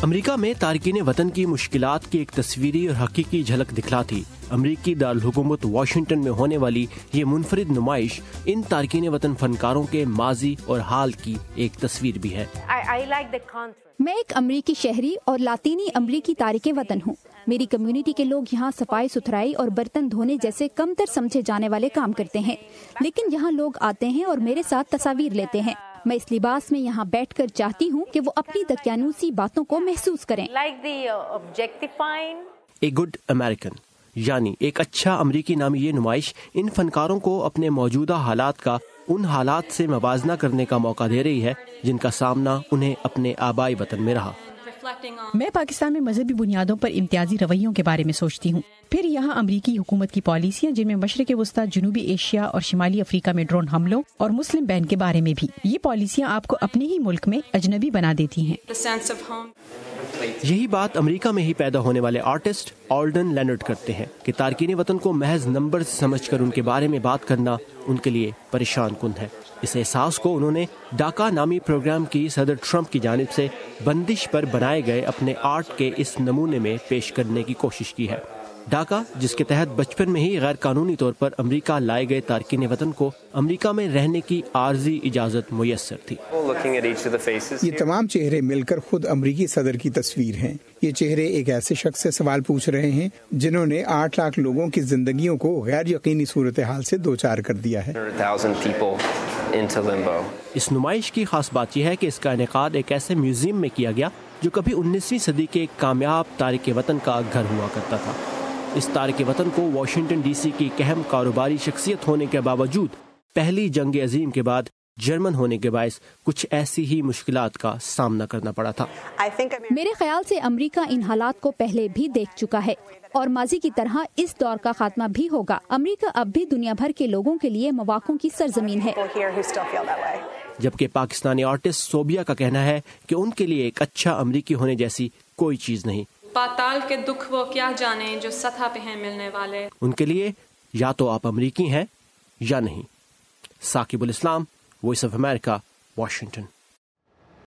امریکہ میں تارکین وطن کی مشکلات کی ایک تصویری اور حقیقی جھلک دکھلاتی امریکی دارالحکومت واشنگٹن میں ہونے والی یہ منفرد نمائش ان تارکین وطن فنکاروں کے ماضی اور حال کی ایک تصویر بھی ہے۔ میں ایک امریکی شہری اور لاطینی امریکی تارکین وطن ہوں۔ میری کمیونٹی کے لوگ یہاں صفائی ستھرائی اور برتن دھونے جیسے کم تر سمجھے جانے والے کام کرتے ہیں، لیکن یہاں لوگ آتے ہیں اور میرے ساتھ تصاویر لیتے ہیں۔ میں اس لباس میں یہاں بیٹھ کر چاہتی ہوں کہ وہ اپنی دقیانوسی باتوں کو محسوس کریں۔ اے گڈ امریکن یعنی ایک اچھا امریکی نامی یہ نمائش ان فنکاروں کو اپنے موجودہ حالات کا ان حالات سے موازنہ کرنے کا موقع دے رہی ہے جن کا سامنا انہیں اپنے آبائی وطن میں رہا۔ میں پاکستان میں مذہبی بنیادوں پر امتیازی رویوں کے بارے میں سوچتی ہوں، پھر یہاں امریکی حکومت کی پالیسیاں جن میں مشرق وسطی، جنوبی ایشیا اور شمالی افریقہ میں ڈرون حملوں اور مسلم بین کے بارے میں بھی۔ یہ پالیسیاں آپ کو اپنے ہی ملک میں اجنبی بنا دیتی ہیں۔ یہی بات امریکہ میں ہی پیدا ہونے والے آرٹسٹ آلڈن لینارڈ کرتے ہیں کہ تارکین وطن کو محض نمبر سمجھ کر ان کے بارے میں بات کرنا ان کے لیے پریشان کن ہے۔ اس احساس کو انہوں نے ڈاکا نامی پروگرام کی صدر ٹرمپ کی جانب سے بندش پر بنائے گئے اپنے آرٹ کے اس نمونے میں پیش کرنے کی کوشش کی ہے۔ ڈاکا جس کے تحت بچپن میں ہی غیر قانونی طور پر امریکہ لائے گئے تارکین وطن کو امریکہ میں رہنے کی عارضی اجازت میسر تھی۔ یہ تمام چہرے مل کر خود امریکی صدر کی تصویر ہیں۔ یہ چہرے ایک ایسے شخص سے سوال پوچھ رہے ہیں جنہوں نے 8 لاکھ لوگوں کی زندگیوں کو غیر یقینی صورتحال سے دوچار کر دیا ہے۔ اس نمائش کی خاص بات یہ ہے کہ اس کا انعقاد ایک ایسے میوزیم میں کیا گیا جو کبھی 19ویں صدی کے ایک کامیاب تارک وطن کا گھر ہوا کرتا تھا۔ اس تارک وطن کو واشنگٹن ڈی سی کی ایک اہم کاروباری شخصیت ہونے کے باوجود پہلی جنگ عظیم کے بعد جرمن ہونے کے باعث کچھ ایسی ہی مشکلات کا سامنا کرنا پڑا تھا۔ میرے خیال سے امریکہ ان حالات کو پہلے بھی دیکھ چکا ہے اور ماضی کی طرح اس دور کا خاتمہ بھی ہوگا۔ امریکہ اب بھی دنیا بھر کے لوگوں کے لیے مواقعوں کی سرزمین ہے۔ جبکہ پاکستانی آرٹسٹ صوبیہ کا کہنا ہے کہ ان کے لیے ایک اچھا امریکی ہونے جیسی کوئی چیز نہیں۔ پاتال کے دکھ وہ کیا جانے جو سطح پہ ہیں ملنے والے۔ ان کے لیے یا تو آپ امریکی ہیں یا نہیں۔ ثاقب الاسلام، وائس آف امریکہ، واشنگٹن۔